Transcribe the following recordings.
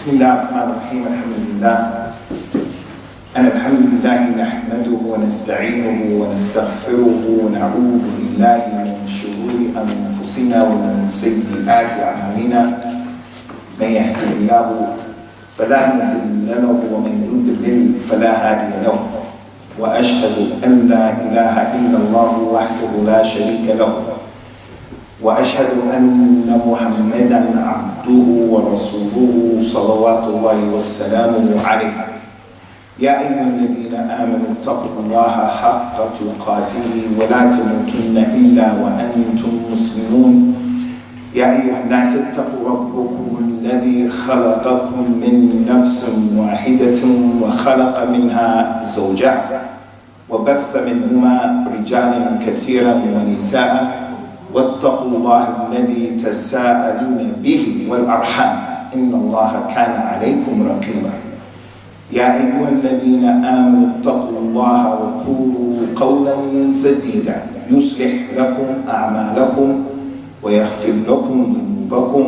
بسم الله الرحمن الرحيم الحمد لله الحمد لله نحمده ونستعينه ونستغفره ونعوذ بالله من شرور أنفسنا ومن سيئات أعمالنا من يهده الله فلا مضل له ومن يضلل فلا هادي له وأشهد أن لا إله إلا الله وحده لا شريك له وأشهد أن محمدًا عبده ورسوله صلوات الله وسلامه عليه يا أيها الذين آمنوا اتقوا الله حق تقاته ولا تموتن إلا وأنتم مسلمون يا أيها الناس اتقوا ربكم الذي خلقكم من نفس واحدة وخلق منها زوجها وبث منهما رجالا كثيرا ونساء واتقوا الله الذي تساءلون به والأرحام إن الله كان عليكم رقيبا يا أيها الذين آمنوا اتقوا الله وقولوا قولا سديدا يصلح لكم أعمالكم ويغفر لكم ذنوبكم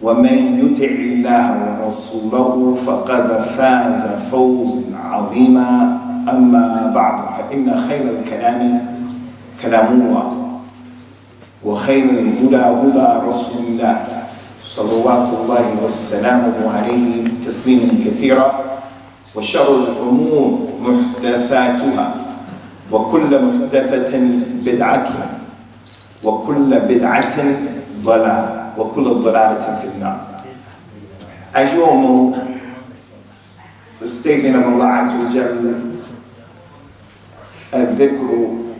ومن يطع الله ورسوله فقد فاز فوزا عظيما أما بعد فإن خير الكلام كلام الله وخير الهدى هدى رسول الله صلوات الله وسلامه عليه تسليما كثيرا وشر الأمور محدثاتها وكل محدثة بدعة وكل بدعة ضلالة وكل ضلالة في النار. As you all know, the statement of Allah Azza wa Jalla, al-dhikru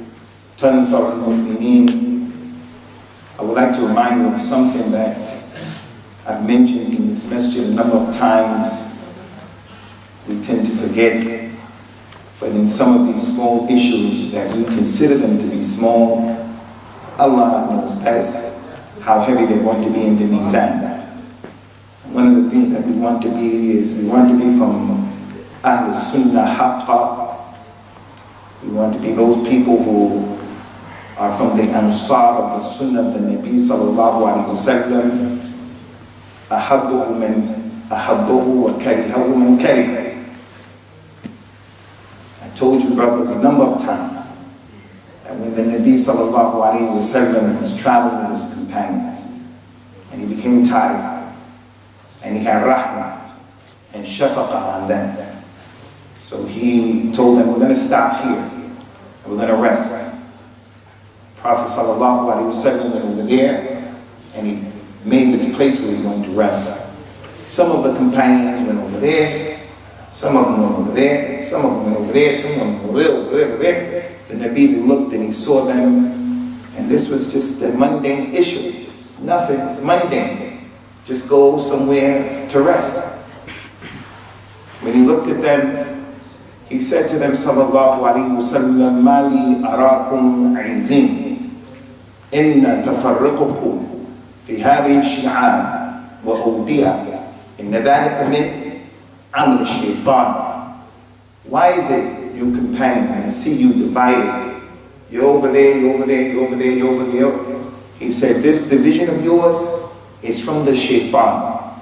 tanfa'u al-mu'mineen. I would like to remind you of something that I've mentioned in this masjid a number of times. We tend to forget, but in some of these small issues that we consider them to be small, Allah knows best how heavy they're going to be in the mizan. One of the things that we want to be is we want to be from Ahlus-Sunnah haqqa. We want to be those people who are from the ansar of the Sunnah of the Nabi sallallahu alayhi wa sallam. Ahabbuhu man ahabbuhu wa karihahu man karihahu. I told you, brothers, a number of times that when the Nabi sallallahu alayhi wa sallam was traveling with his companions and he became tired and he had rahmah and shafaqa on them, so he told them, we're going to stop here and we're going to rest. Prophet sallallahu alaihi wasallam went over there and he made this place where he was going to rest. Some of the companions went over there, some of them went over there, some of them went over there, some of them went over there. The Nabi looked and he saw them, and this was just a mundane issue. It's nothing, it's mundane. Just go somewhere to rest. When he looked at them, he said to them, sallallahu alaihi wasallam, mali arakum aizin. إن تفرقكم في هذه الشعاب وأودية إن ذلك من عمل الشيطان. Why is it, you companions, and I see you divided? You're over there, you're over there, you're over there, you're over there. He said, this division of yours is from the shaitan.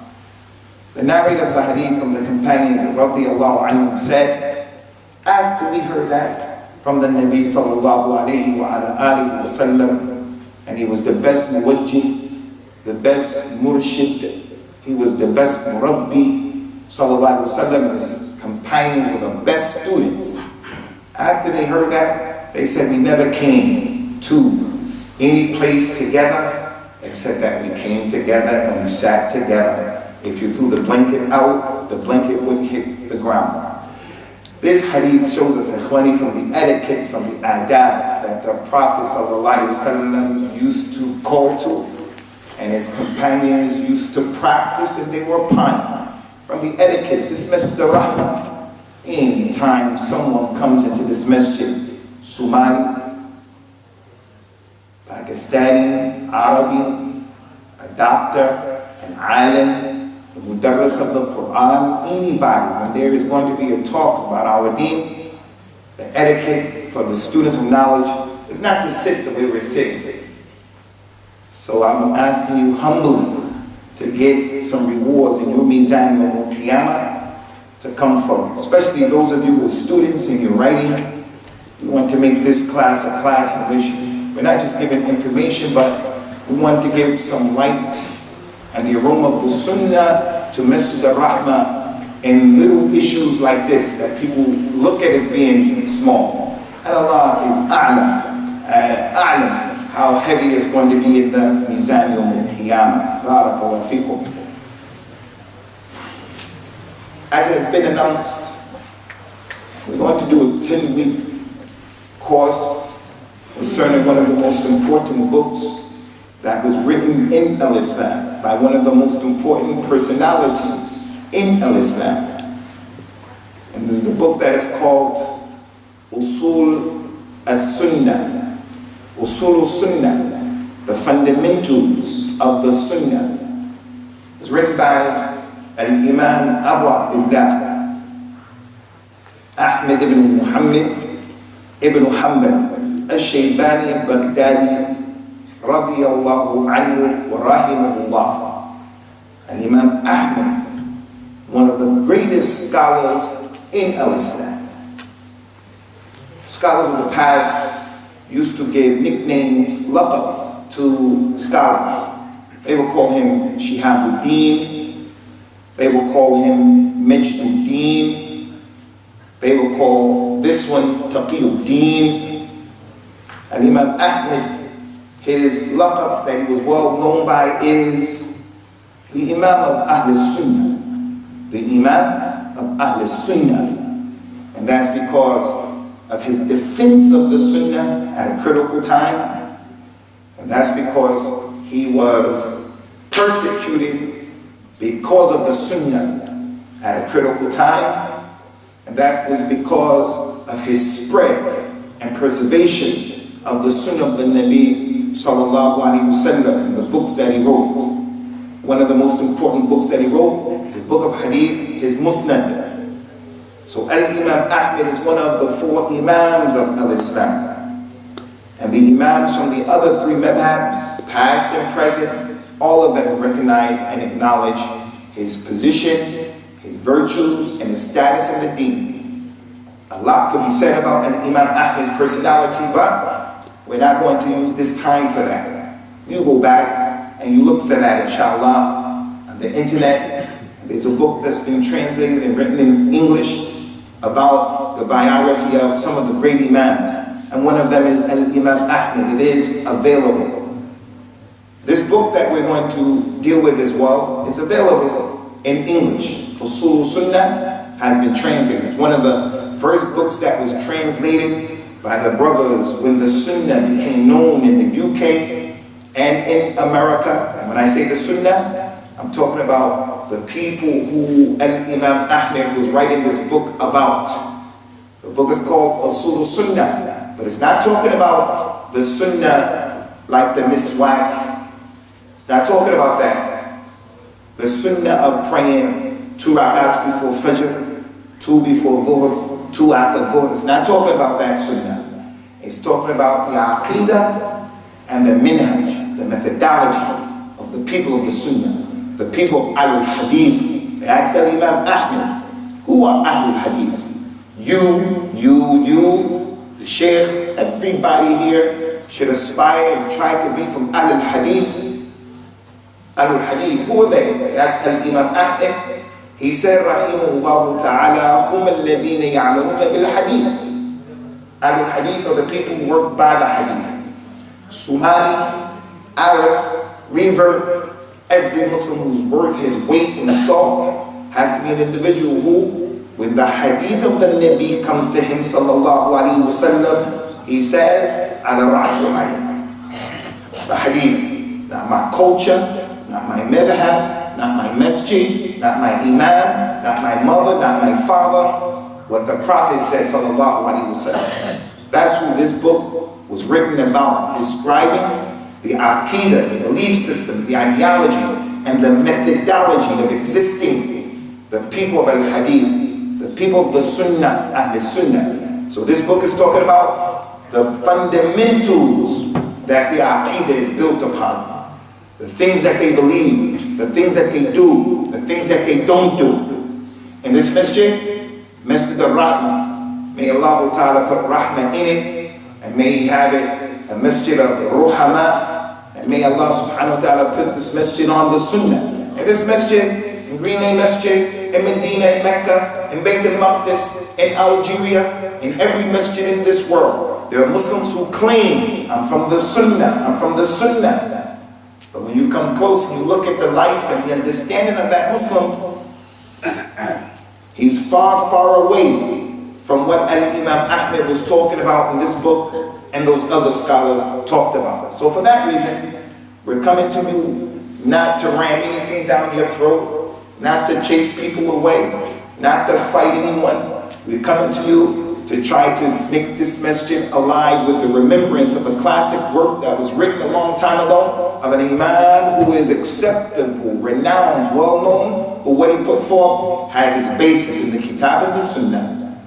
The narrator of the hadith from the companions of radiallahu anhum said, after we heard that from the Nabi sallallahu alayhi wa alihi wa sallam, and he was the best muwajjih, the best murshid, he was the best murabbi, sallallahu alayhi wa sallam, and his companions were the best students. After they heard that, they said, we never came to any place together, except that we came together and we sat together. If you threw the blanket out, the blanket wouldn't hit the ground. This hadith shows us, ikhwani, from the etiquette, from the adab that the Prophet ﷺ used to call to, and his companions used to practice, and they were upon it. From the etiquettes, this masjid al-Rahmah, anytime someone comes into this masjid, Somali, Pakistani, Arabi, a doctor, an alim, the mudarris of the Qur'an, anybody, when there is going to be a talk about our deen, the etiquette for the students of knowledge is not to sit the way we're sitting. So I'm asking you humbly to get some rewards in your mizan yawm al-qiyamah to come from. Especially those of you who are students and you're writing. We want to make this class a class in which we're not just giving information, but we want to give some light and the aroma of the Sunnah to Masjid al-Rahmah in little issues like this that people look at as being small. And Allah is a'lam how heavy it's going to be in the mizan yawm al-qiyamah. Barakallahu feekum. As has been announced, we're going to do a 10-week course concerning one of the most important books that was written in al-Islam by one of the most important personalities in al-Islam. And this is the book that is called Usool as-Sunnah, Usool as-Sunnah, the fundamentals of the Sunnah. It's written by al-Imam Abu Ahmad bin Muhammad ibn Hanbal al-Shaybani al-Baghdadi radiyallahu anhu wa rahimullah. Al-Imam Ahmad, one of the greatest scholars in al-Islam. Scholars of the past used to give nicknames, laqabs to scholars. They would call him Shihabuddin, they would call him Majduddin, they would call this one Taqiyuddin. And Imam Ahmad, his laqab that he was well known by is the Imam of Ahlus-Sunnah. The Imam of Ahlus-Sunnah. And that's because of his defense of the Sunnah at a critical time. And that's because he was persecuted because of the Sunnah at a critical time. And that was because of his spread and preservation of the Sunnah of the Nabi sallallahu alaihi wasallam and the books that he wrote. One of the most important books that he wrote is a book of hadith, his Musnad. So Al-Imam Ahmad is one of the 4 Imams of al-Islam. And the Imams from the other 3 madhabs, past and present, all of them recognize and acknowledge his position, his virtues, and his status in the deen. A lot could be said about Imam Ahmad's personality, but we're not going to use this time for that. You go back and you look for that, inshallah, on the internet. There's a book that's been translated and written in English about the biography of some of the great Imams. And one of them is Al-Imam Ahmad. It is available. This book that we're going to deal with as well is available in English. Usool as-Sunnah has been translated. It's one of the first books that was translated by the brothers when the Sunnah became known in the UK and in America. And when I say the Sunnah, I'm talking about the people who Imam Ahmad was writing this book about. The book is called Usool as-Sunnah, but it's not talking about the Sunnah like the miswak. It's not talking about that. The Sunnah of praying 2 rak'ahs before Fajr, 2 before Dhuhr, 2 after Dhuhr. It's not talking about that Sunnah. It's talking about the Aqeedah and the Menhaj, the methodology of the people of the Sunnah, the people of Ahlul-Hadith. They asked Imam Ahmad, who are Ahlul-Hadith? You, the Sheikh, everybody here should aspire and try to be from Ahlul-Hadith. Ahlul-Hadith, who are they? They asked Imam Ahmad. He said, rahimullah ta'ala, hum alladhina ya'maluna bil-Hadith. Ahlul-Hadith are the people who work by the Hadith. Somali, Arab, revert, every Muslim who's worth his weight in salt has to be an individual who, when the hadith of the Nabi comes to him sallallahu alaihi wasallam, he says, ala ra's wal ayn. The hadith, not my culture, not my madhab, not my masjid, not my imam, not my mother, not my father, what the Prophet said sallallahu alaihi wasallam. That's who this book was written about, describing the Aqeedah, the belief system, the ideology, and the methodology of existing the people of al-Hadith, the people of the Sunnah, Ahlus-Sunnah. So this book is talking about the fundamentals that the Aqeedah is built upon, the things that they believe, the things that they do, the things that they don't do. In this masjid, Masjid al-Rahmah, may Allah Ta'ala put Rahmah in it, and may He have it a masjid of Ruhama, and may Allah Subhanahu wa Ta'ala put this masjid on the Sunnah. In this masjid, in Greenlane Masjid, in Medina, in Mecca, in Bayt al-Maqdis, in Algeria, in every masjid in this world, there are Muslims who claim, I'm from the Sunnah, I'm from the Sunnah. But when you come close and you look at the life and the understanding of that Muslim, he's far, far away from what Imam Ahmad was talking about in this book and those other scholars talked about. So for that reason, we're coming to you not to ram anything down your throat, not to chase people away, not to fight anyone. We're coming to you to try to make this masjid alive with the remembrance of a classic work that was written a long time ago of an Imam who is acceptable, renowned, well-known, who what he put forth has his basis in the Kitab and the Sunnah.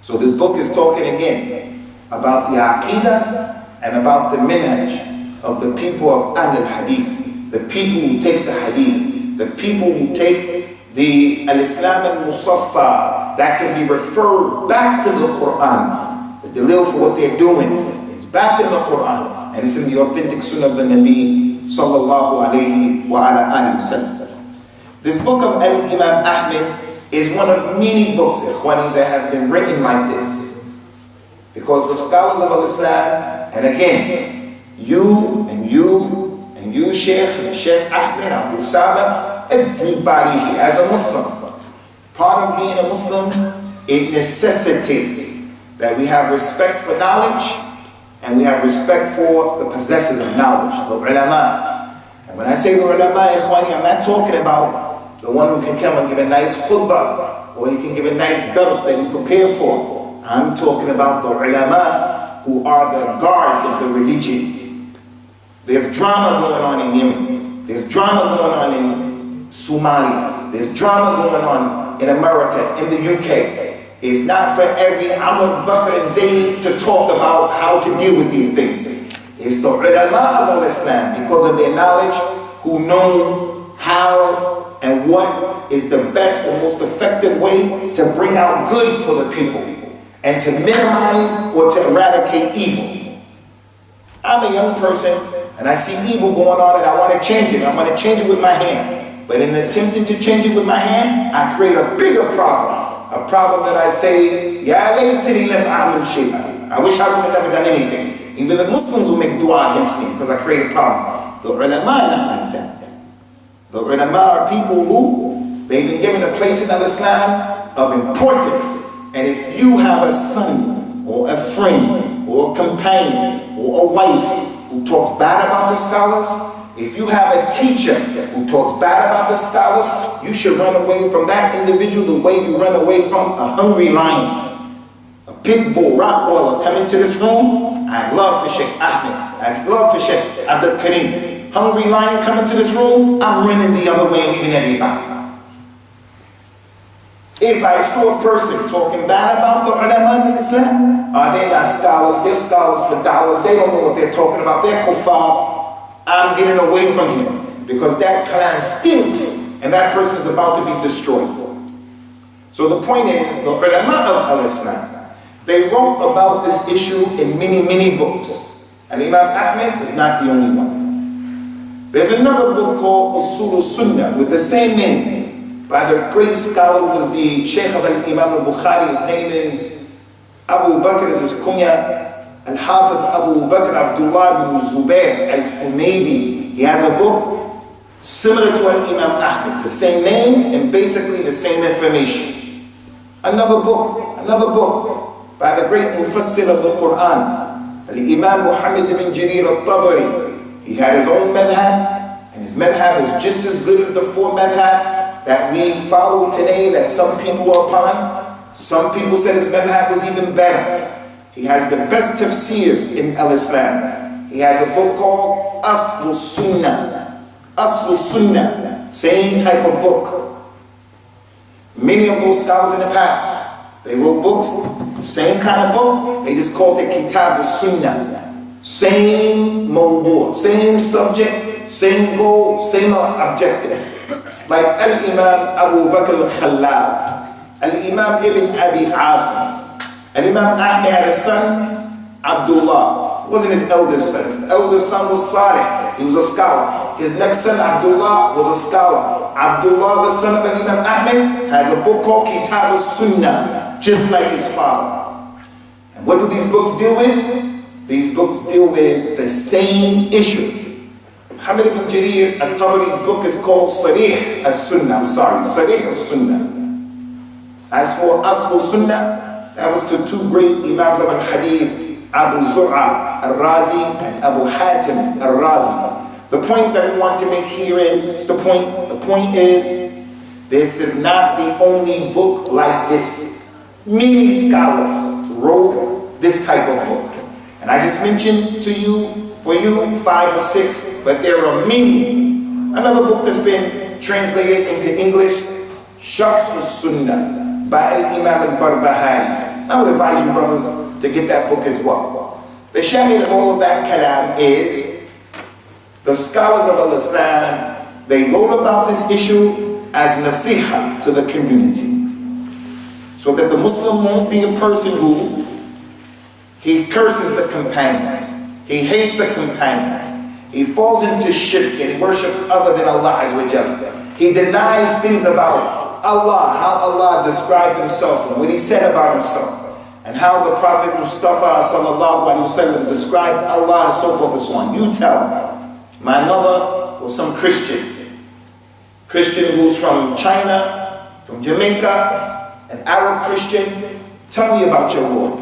So this book is talking again about the Aqeedah and about the Menhaj of the people of Al-Hadith, the people who take the Hadith, the people who take the al-Islam al-Musaffa that can be referred back to the Qur'an. The deleif for what they're doing is back in the Qur'an, and it's in the authentic Sunnah of the Nabi sallallahu alayhi wa ala alihi wa sallam. This book of Imam Ahmad is one of many books, ikhwani, that have been written like this. Because the scholars of al-Islam, and again, you, Sheikh Ahmed, Abu Usamah, everybody here as a Muslim, part of being a Muslim, it necessitates that we have respect for knowledge and we have respect for the possessors of knowledge, the ulama. And when I say the ulama, ikhwani, I'm not talking about the one who can come and give a nice khutbah or he can give a nice dars that he prepared for. I'm talking about the ulama who are the guards of the religion. There's drama going on in Yemen. There's drama going on in Somalia. There's drama going on in America, in the UK. It's not for every Ahmad, Bakr and Zayd to talk about how to deal with these things. It's the ulama of al-Islam, because of their knowledge, who know how and what is the best and most effective way to bring out good for the people and to minimize or to eradicate evil. I'm a young person and I see evil going on and I want to change it. I want to change it with my hand. But in attempting to change it with my hand, I create a bigger problem. A problem that I say, Ya laytani lam a'mal shay'an. I wish I would have never done anything. Even the Muslims will make dua against me because I created problems. The ulama not like that. The ulama are people who, they've been given a place in al-Islam of importance. And if you have a son or a friend or a companion or a wife who talks bad about the scholars, if you have a teacher who talks bad about the scholars, you should run away from that individual the way you run away from a hungry lion. A pit bull, Rottweiler come into this room, I have love for Sheikh Ahmed, I have love for Sheikh Abdul Karim. Hungry lion come into this room, I'm running the other way and leaving everybody. If I saw a person talking bad about the ulama in Islam, they're not scholars, they're scholars for dollars, they don't know what they're talking about, they're kuffar, I'm getting away from him because that kalam stinks and that person is about to be destroyed. So the point is, the ulama of al-Islam, they wrote about this issue in many, many books. And Imam Ahmad is not the only one. There's another book called al-Sunnah with the same name by the great scholar who was the Sheikh of Imam al-Bukhari. His name is Abu Bakr, is his kunya. Al-Hafid Abu Bakr Abdullah bin Zubair al-Humaydi. He has a book similar to Imam Ahmad, the same name and basically the same information. Another book by the great Mufassir of the Qur'an, Imam Muhammad bin Jarir al-Tabari. He had his own madhab, and his madhab is just as good as the four madhab that we follow today, that some people are upon. Some people said his madhab was even better. He has the best tafsir in al-Islam. He has a book called Ahlus-Sunnah. Ahlus-Sunnah, same type of book. Many of those scholars in the past, they wrote books, the same kind of book, they just called it Kitab al-Sunnah. Same mawdu', same subject, same goal, same objective. Like Al-Imam Abu Bakr al-Khalab, Al-Imam Ibn Abi Asim. Al-Imam Ahmad had a son, Abdullah. It wasn't his eldest son. His eldest son was Salih. He was a scholar. His next son, Abdullah, was a scholar. Abdullah, the son of Imam Ahmad, has a book called as-Sunnah, just like his father. And what do these books deal with? These books deal with the same issue. Muhammad ibn Jarir at-Tabari's book is called as-Sunnah. as-Sunnah. As for as-Sunnah, that was to two great Imams of al-Hadith, Abu Zur'a al-Razi and Abu Hatim al-Razi. The point that we want to make here is, the point is, this is not the only book like this. Many scholars wrote this type of book. And I just mentioned to you, for you, 5 or 6, but there are many. Another book that's been translated into English, as-Sunnah by Imam al-Barbahari. I would advise you, brothers, to get that book as well. The shahid of all of that kalam is, the scholars of al-Islam, they wrote about this issue as nasiha to the community. So that the Muslim won't be a person who, he curses the companions, he hates the companions, he falls into shirk and he worships other than Allah Azza wa Jalla. He denies things about Allah, how Allah described himself and what he said about himself, and how the Prophet Mustafa sallallahu alaihi wasallam described Allah and so forth and so on. You tell. My mother was some Christian who's from China, from Jamaica, an Arab Christian. Tell me about your Lord.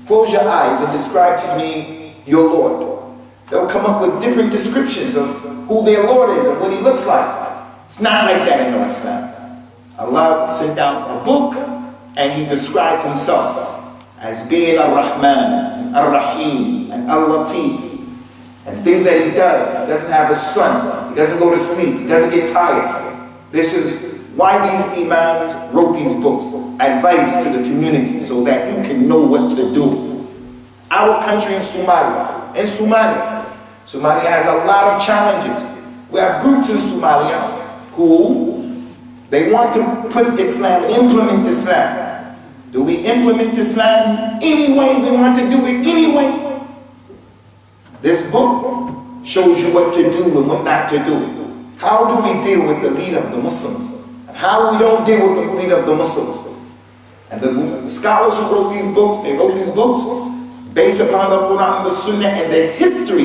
Close your eyes and describe to me your Lord. They'll come up with different descriptions of who their Lord is and what he looks like. It's not like that in Islam. Allah sent out a book and he described himself as being Ar-Rahman, and Ar-Rahim, and Al-Latif. And things that he does. He doesn't have a son. He doesn't go to sleep. He doesn't get tired. This is why these imams wrote these books. Advice to the community so that you can know what to do. Our country in Somalia. Somalia has a lot of challenges. We have groups in Somalia who, they want to put Islam and implement Islam. Do we implement Islam any way we want to do it anyway? This book shows you what to do and what not to do. How do we deal with the leader of the Muslims? And how we don't deal with the leader of the Muslims? And the scholars who wrote these books, they wrote these books based upon the Quran, the Sunnah, and the history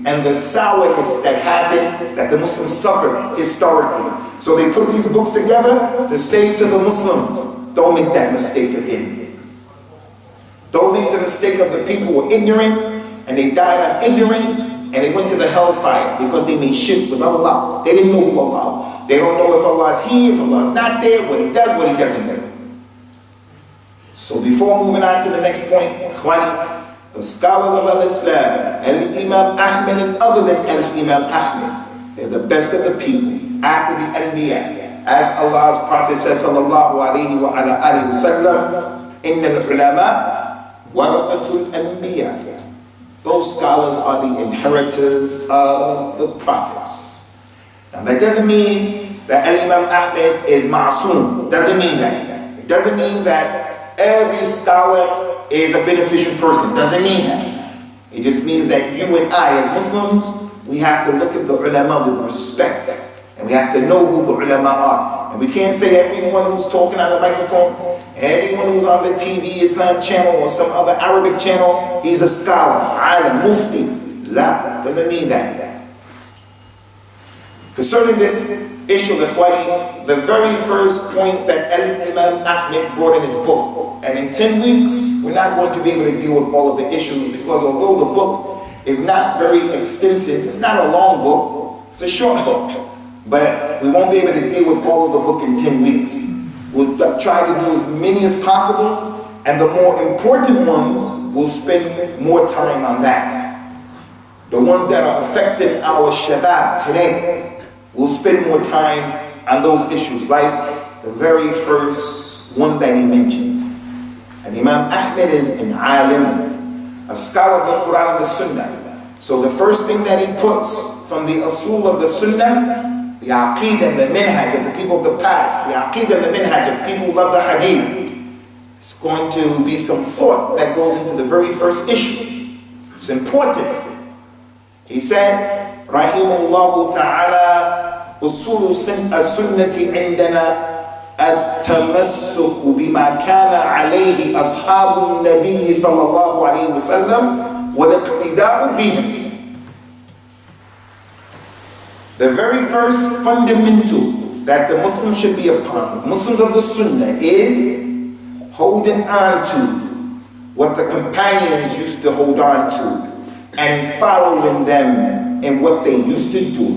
and the sourness that happened, that the Muslims suffered historically. So they put these books together to say to the Muslims, don't make that mistake again. Don't make the mistake of the people who were ignorant, and they died on ignorance, and they went to the hellfire because they made shirk with Allah. They didn't know who Allah. They don't know if Allah is here, if Allah is not there, what he does, what he doesn't do. So before moving on to the next point, Ikhwani, the scholars of al-Islam, Al-Imam Ahmad and other than Al-Imam Ahmad, they're the best of the people after the Anbiya. As Allah's Prophet says, sallallahu alayhi wa ala alihi wa sallam, inna al-ulama warathatul anbiya. Those scholars are the inheritors of the prophets. Now that doesn't mean that Al-Imam Ahmad is ma'soom. Doesn't mean that. It doesn't mean that every scholar is a beneficial person. Doesn't mean that. It just means that you and I as Muslims, we have to look at the ulama with respect. And we have to know who the ulama are. And we can't say everyone who's talking on the microphone, everyone who's on the TV Islam channel or some other Arabic channel, he's a scholar, alim, mufti. La, doesn't mean that. Concerning this issue, the very first point that Imam Ahmad brought in his book, and in 10 weeks, we're not going to be able to deal with all of the issues, because although the book is not very extensive, it's not a long book, it's a short book, but we won't be able to deal with all of the book in 10 weeks. We'll try to do as many as possible, and the more important ones, we'll spend more time on that. The ones that are affecting our shabab today, we'll spend more time on those issues, like the very first one that he mentioned. And Imam Ahmad is an alim, a scholar of the Quran and the Sunnah. So the first thing that he puts from the Usool of the Sunnah, the Aqeedah and the Menhaj of the people of the past, the Aqeedah and the Menhaj of people who love the Hadith, it's going to be some thought that goes into the very first issue. It's important. He said, rahimullah ta'ala, Usool as-Sunnati indana at-Tamassuk bima kana alayhi ashabu an-Nabi sallallahu alayhi wa sallam wal-Iqtida'u bihim. The very first fundamental that the Muslims should be upon, the Muslims of the Sunnah, is holding on to what the companions used to hold on to and following them in what they used to do.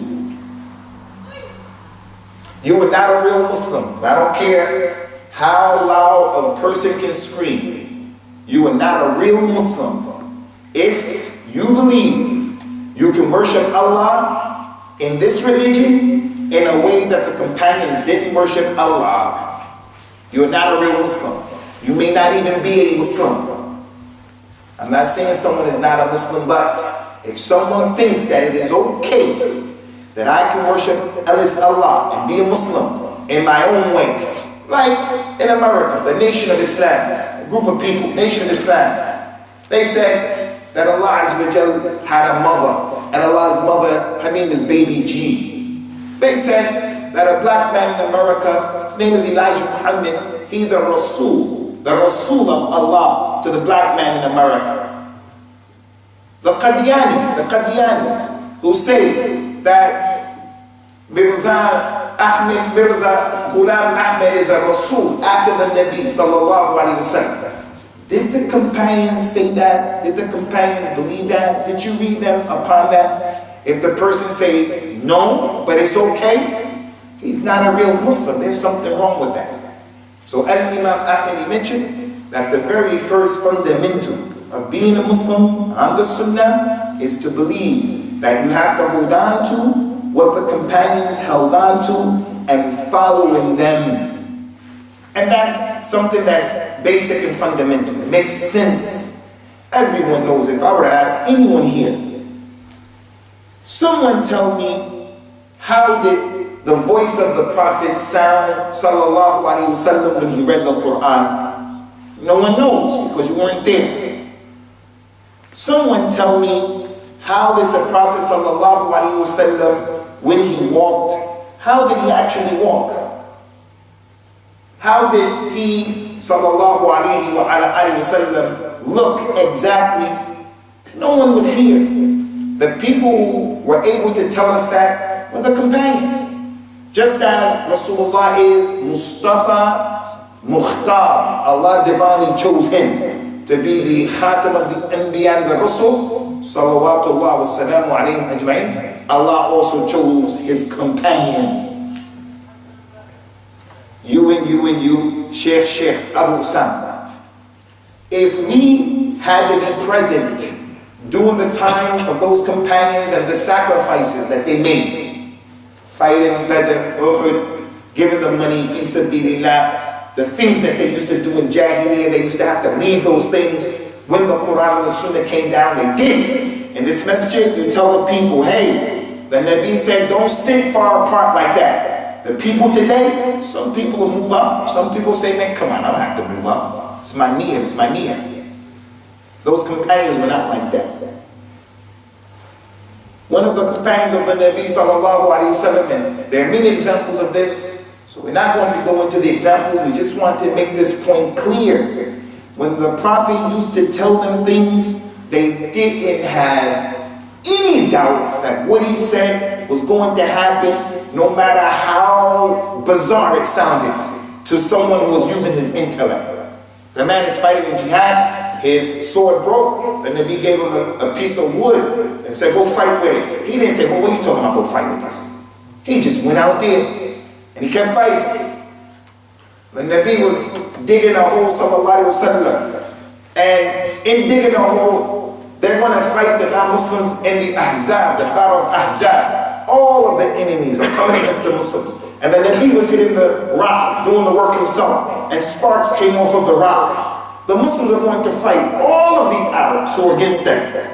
You are not a real Muslim. I don't care how loud a person can scream. You are not a real Muslim if you believe you can worship Allah in this religion in a way that the companions didn't worship Allah. You're not a real Muslim. You may not even be a Muslim. I'm not saying someone is not a Muslim, but if someone thinks that it is okay that I can worship Allah and be a Muslim in my own way, like in America, the Nation of Islam, a group of people, Nation of Islam, they said that Allah Azza wa Jal had a mother, and Allah's mother, her name is Baby G. They said that a black man in America, his name is Elijah Muhammad, he's a Rasul, the Rasul of Allah to the black man in America. The Qadianis, who say that Mirza Ghulam Ahmed is a Rasul after the Nabi sallallahu alayhi wa sallam. Did the companions say that? Did the companions believe that? Did you read them upon that? If the person says no, but it's okay, he's not a real Muslim. There's something wrong with that. So Imam Ahmad, he mentioned that the very first fundamental of being a Muslim on the Sunnah is to believe that you have to hold on to what the companions held on to and following them. And that's something that's basic and fundamental. It makes sense. Everyone knows it. If I were to ask anyone here, someone tell me, how did the voice of the Prophet sound, sallallahu alaihi wasallam, when he read the Quran? No one knows, because you weren't there. Someone tell me, how did the Prophet sallallahu alaihi wasallam, when he walked, how did he actually walk? How did he, sallallahu alayhi wa sallam, look exactly? No one was here. The people who were able to tell us that were the companions. Just as Rasulullah is Mustafa Mukhtar, Allah divinely chose him to be the Khatam of the Anbiya and the Rasul, salawatullah wa salamu alayhim ajma'in. Allah also chose his companions. You and you, Sheikh Abu Usamah. If we had to be present during the time of those companions and the sacrifices that they made, fighting Badr, Uhud, giving the money, fi sabilillah, the things that they used to do in Jahiliyyah, they used to have to leave those things. When the Quran and the Sunnah came down, they did. In this masjid, you tell the people, hey, the Nabi said, don't sit far apart like that. The people today, some people will move up. Some people say, man, come on, I don't have to move up. It's my niyyah, it's my niyyah. Those companions were not like that. One of the companions of the Nabi sallallahu alayhi wa sallam, and there are many examples of this, so we're not going to go into the examples, we just want to make this point clear. When the Prophet used to tell them things, they didn't have any doubt that what he said was going to happen, no matter how bizarre it sounded to someone who was using his intellect. The man is fighting in jihad, his sword broke, the Nabi gave him a piece of wood and said, go fight with it. He didn't say, well, what are you talking about, go fight with this? He just went out there and he kept fighting. The Nabi was digging a hole, sallallahu alayhi wa sallam, and in digging a hole, they're going to fight the non-Muslims in the Ahzab, the battle of Ahzab. All of the enemies are coming against the Muslims. And the Nabi was hitting the rock, doing the work himself, and sparks came off of the rock. The Muslims are going to fight all of the Arabs who are against them.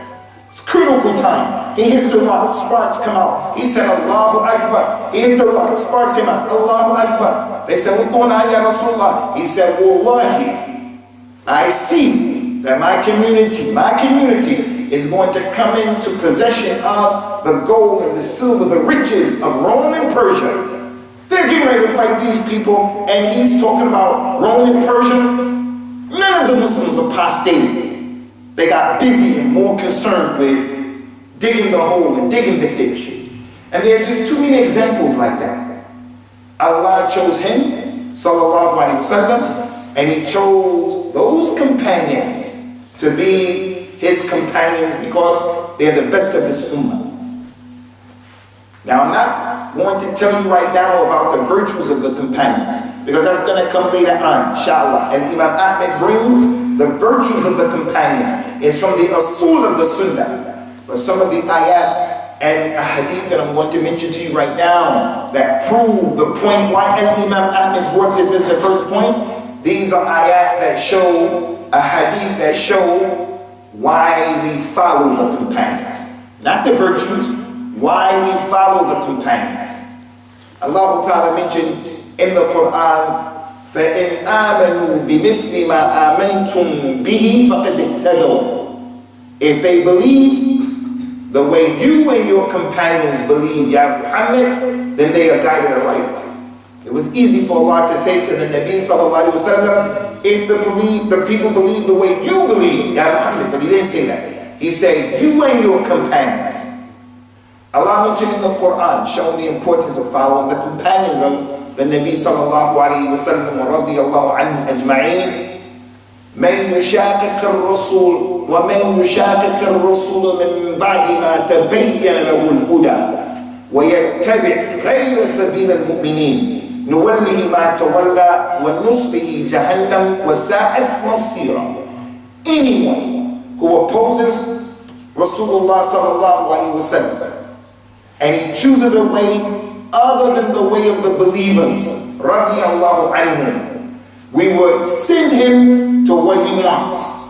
It's critical time. He hits the rock, sparks come out. He said, Allahu Akbar. He hit the rock, sparks came out. Allahu Akbar. They said, what's going on, Ya Rasulullah? He said, Wallahi, I see that my community is going to come into possession of the gold and the silver, the riches of Rome and Persia. They're getting ready to fight these people, and he's talking about Rome and Persia. None of the Muslims apostated. They got busy and more concerned with digging the hole and digging the ditch. And there are just too many examples like that. Allah chose him, sallallahu alaihi wasallam, and he chose those companions to be his companions because they're the best of this ummah. Now I'm not going to tell you right now about the virtues of the companions, because that's going to come later on, inshallah. And Imam Ahmad brings the virtues of the companions. It's from the Usool of the Sunnah. But some of the ayat and a hadith that I'm going to mention to you right now that prove the point why Imam Ahmad brought this as the first point. These are ayat that show, a hadith that show why we follow the companions. Not the virtues, why we follow the companions. Allah Ta'ala mentioned in the Quran, فَإِنْ آمَنُوا بِمِثْلِ مَا آمَنْتُمْ بِهِ فَقَدْ اهْتَدَوْا. If they believe the way you and your companions believe, Ya Muhammad, then they are guided aright. It was easy for Allah to say to the Nabi sallallahu alaihi wasallam, if the people believe the way you believe, Ya Muhammad, but he didn't say that. He said, you and your companions. Allah mentioned in the Quran, showing the importance of following the companions of the Nabi sallallahu alayhi wa sallam wa radiyallahu anhum ajma'een. من يشاقق الرسول ومن يشاقق الرسول من بعد ما تبين له الهدى ويتبع غير سبيل المؤمنين نوله ما تولى ونصله جهنم وساءت مصيرا. Anyone who opposes Rasulullah sallallahu alayhi wa sallam and he chooses a way other than the way of the believers, radiyallahu anhum, we will send him to what he wants.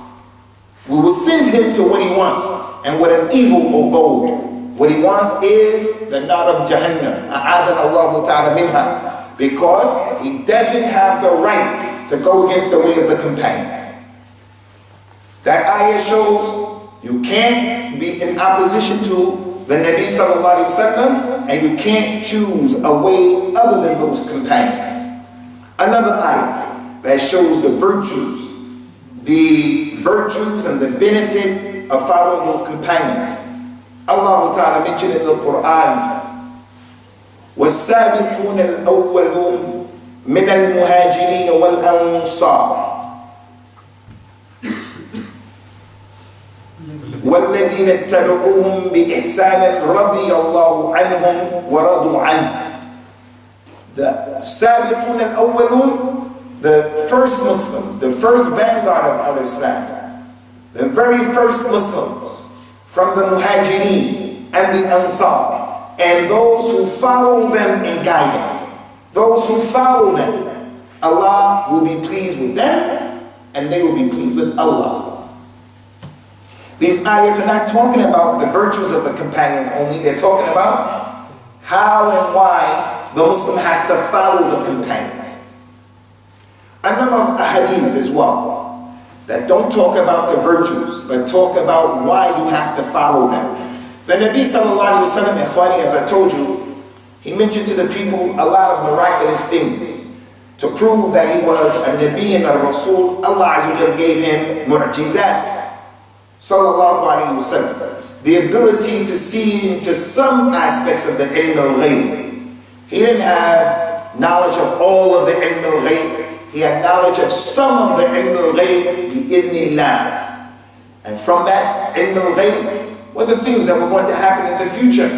We will send him to what he wants, and what an evil abode. What he wants is the nar of Jahannam, a'adana Allahu ta'ala minha, because he doesn't have the right to go against the way of the companions. That ayah shows you can't be in opposition to the Nabi sallallahu alaihi wasallam, and you can't choose a way other than those companions. Another ayah that shows the virtues and the benefit of following those companions. Allah Ta'ala mentioned in the Quran, وَالسَّابِقُونَ الْأَوَّلُونَ مِنَ الْمُهَاجِرِينَ وَالْأَنصَارِ والذين اتبعوهم بإحسان رضي الله عنهم ورضوا عنه. The Sabiqun al-Awwalun, the first Muslims, the first vanguard of al-Islam, the very first Muslims from the Muhajirin and the Ansar, and those who follow them in guidance, those who follow them, Allah will be pleased with them and they will be pleased with Allah. These ayahs are not talking about the virtues of the companions only, they're talking about how and why the Muslim has to follow the companions. A number of ahadith as well that don't talk about the virtues, but talk about why you have to follow them. The Nabi sallallahu alaihi wasallam, ikhwani, as I told you, he mentioned to the people a lot of miraculous things to prove that he was a Nabi and a Rasul. Allah Azza wa Jalla gave him mu'jizat. Sallallahu alayhi wa sallam, the ability to see into some aspects of the ilm al-ghayb. He didn't have knowledge of all of the ilm al-ghayb. He had knowledge of some of the ilm al-ghayb bi-idhnillah. And from that ilm al-ghayb were the things that were going to happen in the future.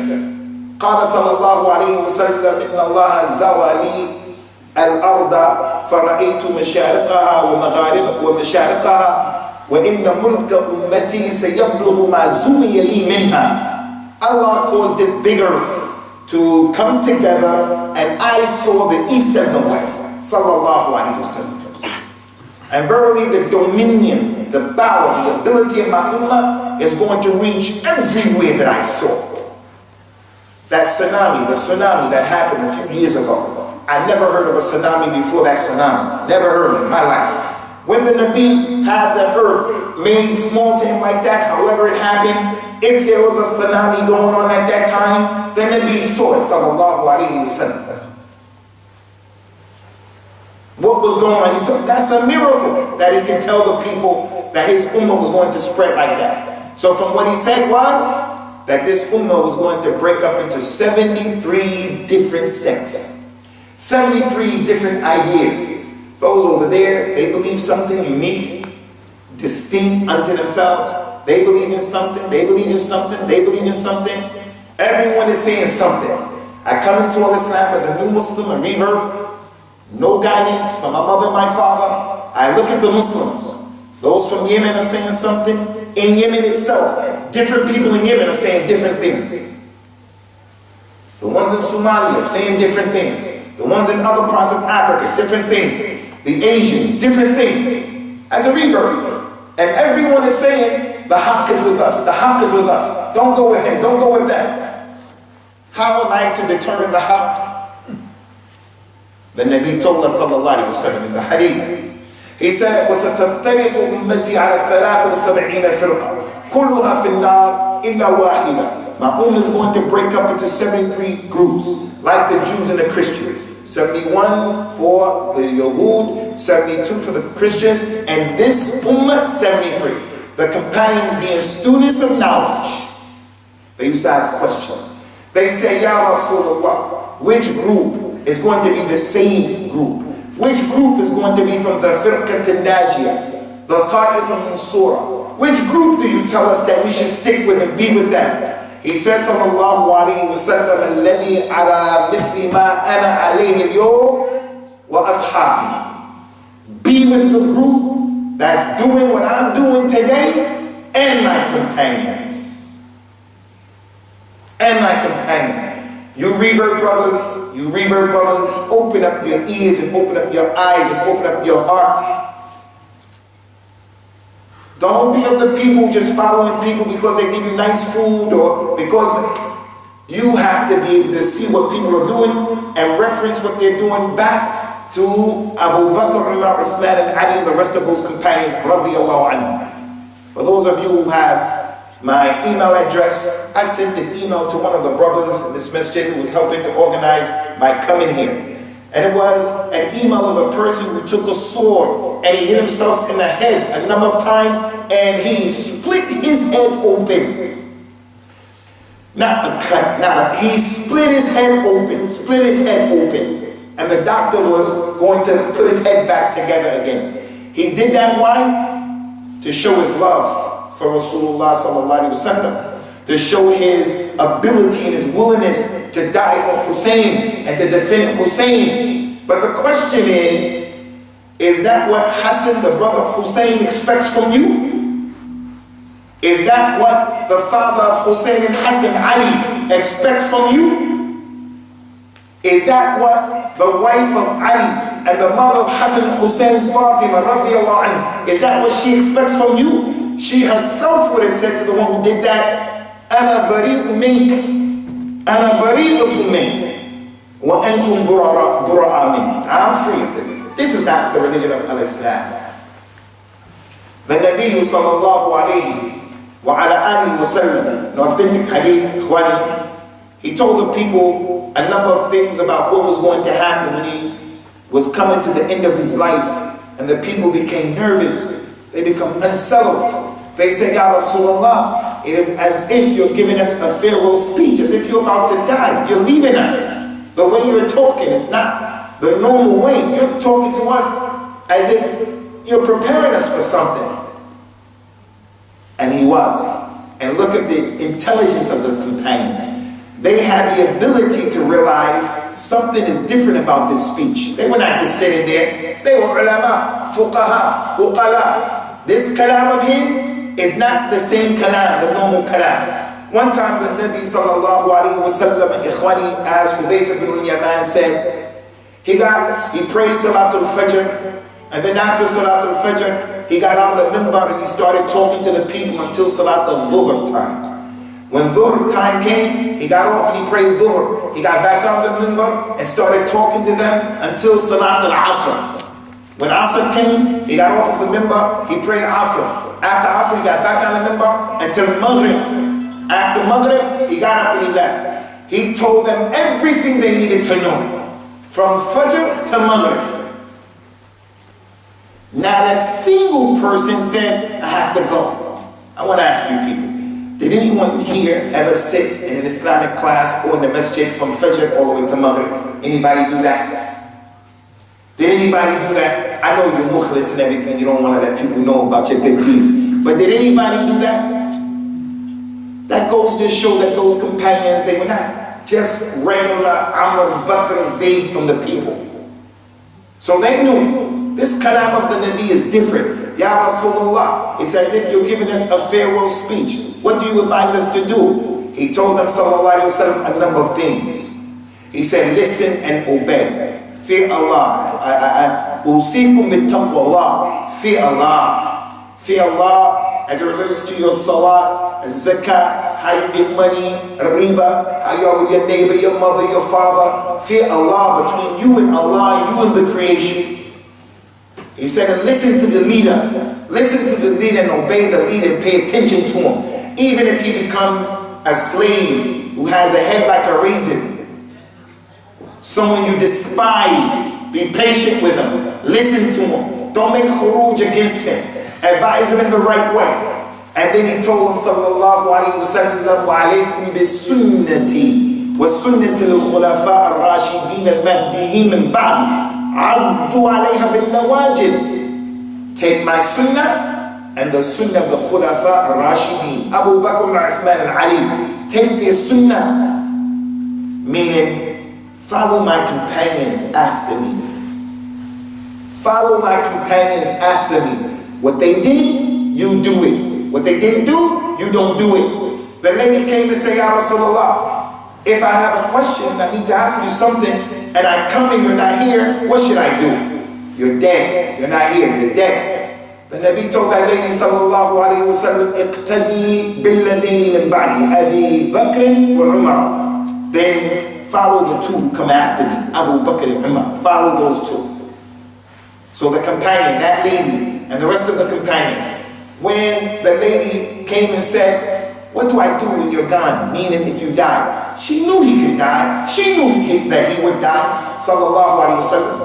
قال صلى الله عليه وسلم إن الله زوى لي الأرض فرأيت مشارقها ومغاربها وَإِنَّ مُلْكَ أُمَّتِي سَيَبْلُغُ مَا زُوِيَ لِي مِنْهَا. Allah caused this big earth to come together, and I saw the east and the west. Sallallahu alayhi wa sallam. And verily the dominion, the power, the ability of my ummah is going to reach everywhere that I saw. That tsunami, the tsunami that happened a few years ago. I never heard of a tsunami before that tsunami. Never heard of it in my life. When the Nabi had the earth made small to him like that, however it happened, if there was a tsunami going on at that time, the Nabi saw it, sallallahu alayhi wa sallam. What was going on? He said, that's a miracle that he can tell the people that his ummah was going to spread like that. So from what he said was that this ummah was going to break up into 73 different sects. 73 different ideas. Those over there, they believe something unique, distinct unto themselves. They believe in something, they believe in something, they believe in something. Everyone is saying something. I come into Islam as a new Muslim, a revert. No guidance from my mother and my father. I look at the Muslims. Those from Yemen are saying something. In Yemen itself, different people in Yemen are saying different things. The ones in Somalia saying different things. The ones in other parts of Africa, different things. The Asians, different things. As a revert. And everyone is saying, the haqq is with us. The haqq is with us. Don't go with him. Don't go with them. How am I to determine the haqq? The Nabi told us sallallahu alayhi wa sallam in the hadith. He said, وَسَتَفْتَرِقُ أُمَّتِي عَلَى 73 فِرْقَةٍ كُلُّهَا فِي النَّارِ إِلَّا وَاحِدًا. My ummah is going to break up into 73 groups, like the Jews and the Christians. 71 for the Yahud, 72 for the Christians, and this ummah, 73. The companions being students of knowledge. They used to ask questions. They say, Ya Rasulullah, which group is going to be the saved group? Which group is going to be from the firqat al-najiyah, the ta'ifa mansura? Which group do you tell us that we should stick with and be with them? He says, sallallahu alayhi wa sallam, alladhi ala mithli ma ana alayhi al-yawm wa ashabi. Be with the group that's doing what I'm doing today, and my companions. And my companions. You revert brothers, open up your ears and open up your eyes and open up your hearts. Don't be of the people just following people because they give you nice food or because you have to be able to see what people are doing and reference what they're doing back to Abu Bakr, Umar, Uthman, and Ali and the rest of those companions, radiyallahu anhum. For those of you who have my email address, I sent an email to one of the brothers in this masjid who was helping to organize my coming here. And it was an email of a person who took a sword and he hit himself in the head a number of times and he split his head open. Not a cut, he split his head open. And the doctor was going to put his head back together again. He did that, why? To show his love for Rasulullah sallallahu alaihi wasallam, to show his ability and his willingness to die for Hussein and to defend Hussein. But the question is that what Hassan, the brother of Hussein, expects from you? Is that what the father of Hussein and Hassan, Ali, expects from you? Is that what the wife of Ali and the mother of Hassan and Hussein, Fatima, radiyallahu anha, is that what she expects from you? She herself would have said to the one who did that, أَنَا بَرِيءٌ مِنْكَ أَنَا بَرِيءٌ مِنْكَ وَأَنْتُمْ بُرَعَاء مِنْكَ. I'm free of this. This is not the religion of al-Islam. The Nabi sallallahu alayhi wa ala alihi wa sallam, an authentic hadith, ikhwani, he told the people a number of things about what was going to happen when he was coming to the end of his life, and the people became nervous. They become unsettled. They say, Ya Rasulullah, it is as if you're giving us a farewell speech, as if you're about to die. You're leaving us. The way you're talking is not the normal way. You're talking to us as if you're preparing us for something. And he was. And look at the intelligence of the companions. They had the ability to realize something is different about this speech. They were not just sitting there. They were ulama, fuqaha, uqala. This kalam of his is not the same kalam, the normal kalam. One time the Nabi sallallahu alayhi wa sallam, ikhwani, as Hudayfa bin al-Yaman said, he prayed Salatul Fajr, And then after Salat al-Fajr, he got on the minbar and he started talking to the people until Salat al-Dhuhr time. When Dhuhr time came, he got off and he prayed Dhuhr. He got back on the minbar and started talking to them until Salat al-Asr. When Asr came, he got off of the minbar, he prayed Asr. After Asr, he got back on the minbar until Maghrib. After Maghrib, he got up and he left. He told them everything they needed to know, from Fajr to Maghrib. Not a single person said, I have to go. I want to ask you people, did anyone here ever sit in an Islamic class or in the masjid from Fajr all the way to Maghrib? Anybody do that? Did anybody do that? I know you're mukhlis and everything, you don't want to let people know about your good deeds. But did anybody do that? That goes to show that those companions, they were not just regular Amr, Bakr, Zayd from the people. So they knew this kalam of the Nabi is different. Ya Rasulullah, he says, if you're giving us a farewell speech, what do you advise us to do? He told them, sallallahu alayhi wa sallam, a number of things. He said, listen and obey. Fear Allah. Usikum bi-taqwa. Fear Allah. Fear Allah as it relates to your salah, zakah, how you get money, riba, how you are with your neighbor, your mother, your father. Fear Allah, between you and Allah, you and the creation. He said, and listen to the leader. Listen to the leader and obey the leader and pay attention to him. Even if he becomes a slave who has a head like a raisin, someone you despise, be patient with him. Listen to him. Don't make khuruj against him. Advise him in the right way. And then he told him, sallallahu alayhi wa sallam, wa alaykum bis-sunnati wa sunnati al-khulafa al-rashidin al-mahdiyyin min ba'di. Addu alayha bin-nawajid. Take my sunnah and the sunnah of the khulafa al-rashidin. Abu Bakr, Uthman and Ali. Take their sunnah. Meaning, follow my companions after me. Follow my companions after me. What they did, you do it. What they didn't do, you don't do it. The lady came and said, Ya Rasulullah, if I have a question and I need to ask you something, and I come and you're not here, what should I do? You're dead. You're not here. You're dead. The Nabi told that lady, sallallahu alayhi wa sallam, iqtadi billadini min ba'di, Abi Bakr wa Umar. Then follow the two who come after me, Abu Bakr and Umar. Follow those two. So the companion, that lady, and the rest of the companions, when the lady came and said, what do I do when you're gone? Meaning if you die. She knew he could die. She knew that he would die. Sallallahu alayhi wa sallam.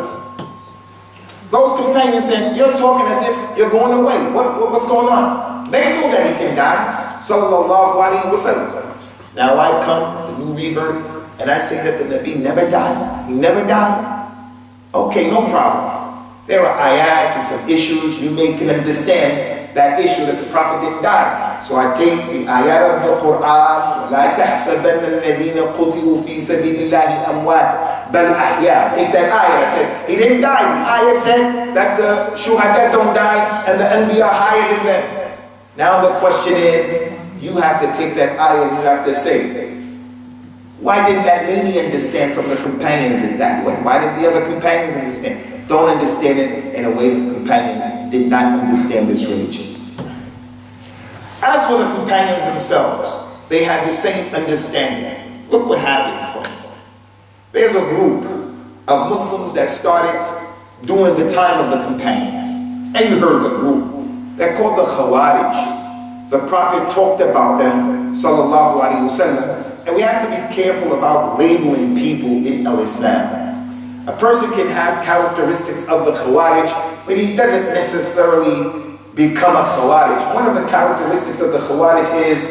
Those companions said, you're talking as if you're going away. What's going on? They knew that he can die. Sallallahu alayhi wa sallam. Now I come, the new revert, and I say that the Nabi never died. He never died. Okay, no problem. There are ayat and some issues you can understand that issue that the Prophet didn't die. So I take the ayat of the Qur'an, وَلَا تَحْسَبَنَّ الَّذِينَ قُتِلُوا فِي سَبِيلِ اللَّهِ أَمْوَاتٍ بَلْ أَحْيَاءٌ. Take that ayat. I said, he didn't die. The ayat said that the shuhada don't die and the anbiya are higher than them. Now the question is, you have to take that ayat and you have to say, why didn't that lady understand from the companions in that way? Why did the other companions understand? Don't understand it in a way that the companions did not understand this religion. As for the companions themselves, they had the same understanding. Look what happened. There's a group of Muslims that started during the time of the companions. And you heard the group. They're called the Khawarij. The Prophet talked about them, sallallahu alayhi wa sallam. And we have to be careful about labeling people in al-Islam. A person can have characteristics of the Khawarij, but he doesn't necessarily become a Khawarij. One of the characteristics of the Khawarij is,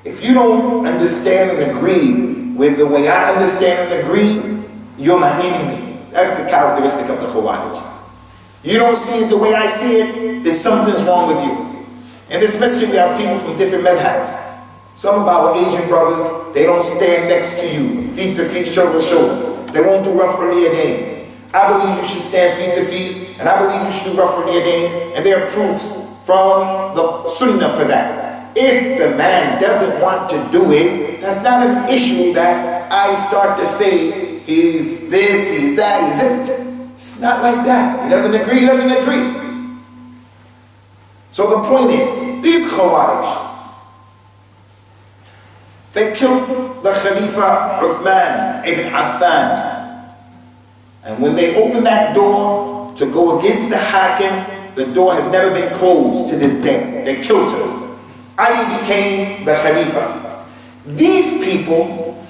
if you don't understand and agree with the way I understand and agree, you're my enemy. That's the characteristic of the Khawarij. You don't see it the way I see it, then something's wrong with you. In this masjid, we have people from different madhabs. Some of our Asian brothers, they don't stand next to you, feet to feet, shoulder to shoulder. They won't do rough Yadayn. I believe you should stand feet to feet, and I believe you should do rough Yadayn, and there are proofs from the Sunnah for that. If the man doesn't want to do it, that's not an issue that I start to say, he's this, he's that, he's it. It's not like that. He doesn't agree, he doesn't agree. So the point is, these Khawarij, they killed the Khalifa Uthman ibn Affan. And when they opened that door to go against the Hakim, the door has never been closed to this day. They killed him. Ali became the Khalifa. These people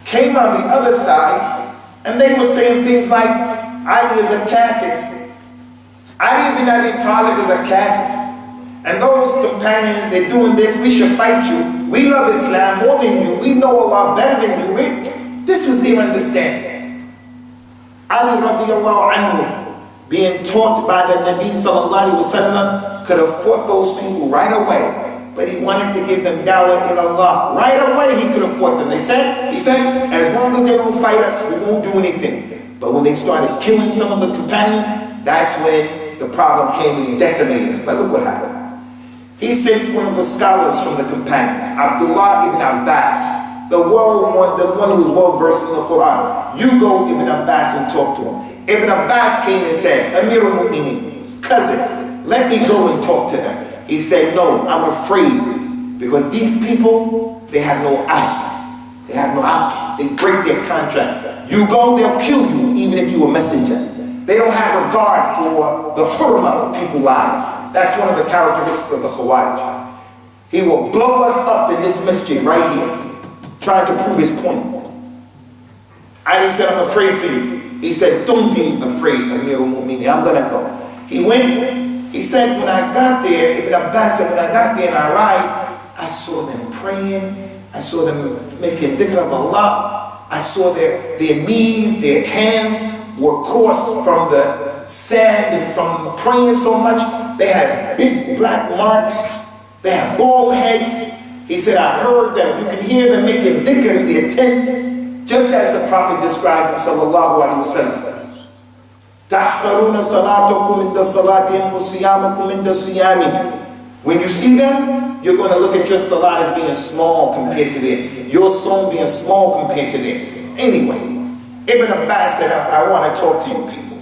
came on the other side and they were saying things like, Ali is a kafir. Ali ibn Abi Talib is a kafir. And those companions, they're doing this, we should fight you. We love Islam more than you. We know Allah better than you. This was their understanding. Ali radiallahu anhu, being taught by the Nabi sallallahu alaihi wasallam, could have fought those people right away. But he wanted to give them dawah in Allah. Right away he could have fought them. He said, as long as they don't fight us, we won't do anything. But when they started killing some of the companions, that's when the problem came and he decimated them. But look what happened. He sent one of the scholars from the companions, Abdullah ibn Abbas, the one who was well versed in the Quran. You go, Ibn Abbas, and talk to him. Ibn Abbas came and said, Amir al-Mu'mineen, his cousin, let me go and talk to them. He said, no, I'm afraid, because these people, they have no act. They have no act. They break their contract. You go, they'll kill you, even if you're a messenger. They don't have regard for the hurmah of people's lives. That's one of the characteristics of the Khawarij. He will blow us up in this masjid right here, trying to prove his point. And he said, I'm afraid for you. He said, don't be afraid, Amir al-Mu'mineen, I'm gonna go. He went, he said, when I got there, Ibn Abbas said, when I got there and I arrived, I saw them praying, I saw them making dhikr of Allah, I saw their knees, their hands were coarse from the sand and from praying so much. They had big black marks. They had bald heads. He said, I heard them. You can hear them making dhikr in their tents, just as the Prophet described them, sallallahu alaihi wasallam. تَحْقَرُونَ صَلَاتُكُمْ عِنْدَ صَلَاتِهِمْ وَصِيَامَكُمْ عِنْدَ صِيَامِهِمْ. When you see them, you're going to look at your salat as being small compared to theirs. Your soul being small compared to theirs. Anyway, Ibn Abbas said, I want to talk to you people.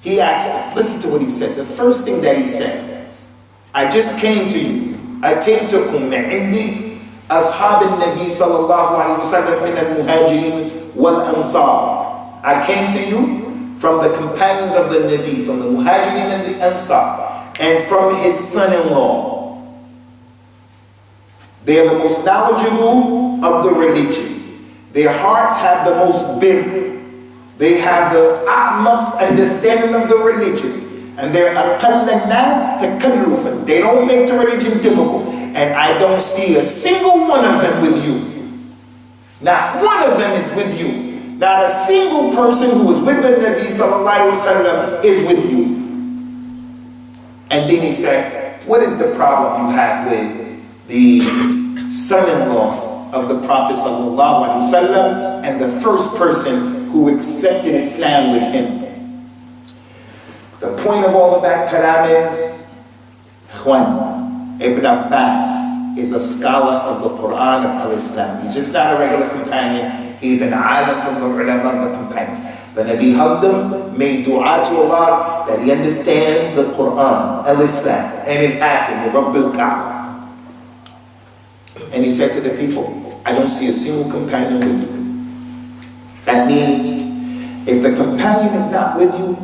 He asked them, listen to what he said. The first thing that he said, I just came to you. أَتَيْتُكُمْ مِعِنْدِي أَصْحَابِ النَّبِي صَلَى اللَّهُ عَلَيْهِ وَسَلَّمْ مِنَ الْمُهَاجِرِينَ وَالْأَنصَارِ. I came to you from the companions of the Nabi, from the Muhajirin and the Ansar, and from his son-in-law. They are the most knowledgeable of the religion. Their hearts have the most bir. They have the a'maq understanding of the religion. And they're aqall nas takallufan. They don't make the religion difficult. And I don't see a single one of them with you. Not one of them is with you. Not a single person who is with the Nabi sallallahu alaihi wasallam is with you. And then he said, what is the problem you have with the son-in-law of the Prophet sallallahu alaihi wasallam and the first person who accepted Islam with him? The point of all of that kalam is, Ibn Abbas is a scholar of the Quran of al-Islam. He's just not a regular companion. He's an alim from the ulama of the companions. The Nabi hugged him, made dua to Allah that he understands the Quran, al-Islam, and it happened with Rabbil Kaaba. And he said to the people, I don't see a single companion with you. That means if the companion is not with you,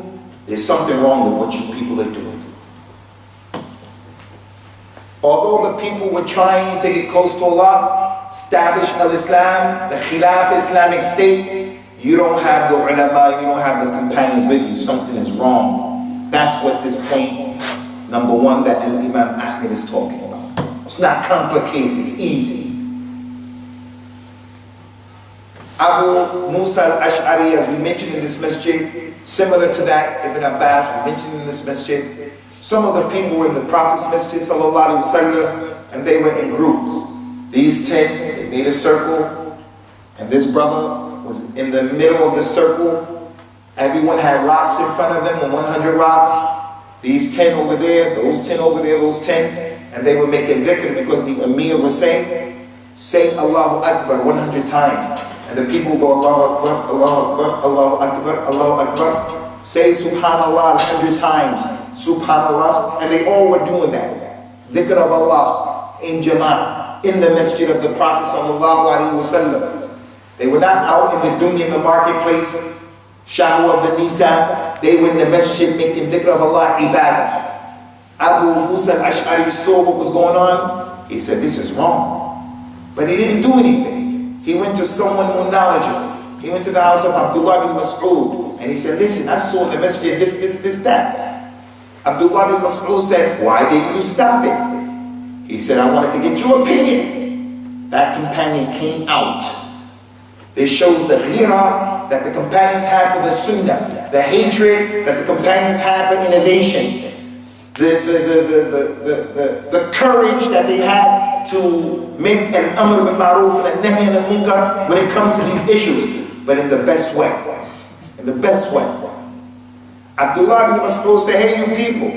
there's something wrong with what you people are doing. Although the people were trying to get close to Allah, establish al-Islam, the Khilaf Islamic State, you don't have the ulama, you don't have the companions with you. Something is wrong. That's what this point, number one, that Imam Ahmad is talking about. It's not complicated, it's easy. Abu Musa al-Ash'ari, as we mentioned in this masjid, similar to that, Ibn Abbas, we mentioned in this masjid. Some of the people were in the Prophet's masjid, sallallahu alaihi wasallam, and they were in groups. These 10, they made a circle, and this brother was in the middle of the circle. Everyone had rocks in front of them, 100 rocks. These 10 over there, those 10 over there, those 10, and they were making dhikr because the Amir was saying, say Allahu Akbar 100 times. And the people go, Allahu Akbar, Allahu Akbar, Allahu Akbar, Allahu Akbar. Say Subhanallah 100 times, Subhanallah. And they all were doing that. Dhikr of Allah in Jama'ah, in the masjid of the Prophet sallallahu alaihi wasallam. They were not out in the dunya, in the marketplace, shahwa of the nisa. They were in the masjid making dhikr of Allah, ibadah. Abu Musa al-Ash'ari saw what was going on. He said, this is wrong. But he didn't do anything. He went to someone more knowledgeable. He went to the house of Abdullah bin Mas'ud. And he said, listen, I saw in the masjid this, that. Abdullah bin Mas'ud said, why didn't you stop it? He said, I wanted to get your opinion. That companion came out. This shows the ghira that the companions had for the sunnah, the hatred that the companions had for innovation, the courage that they had to make an amr bil ma'ruf and a nahy anil munkar when it comes to these issues, but in the best way. In the best way. Abdullah bin Mas'ud said, hey you people,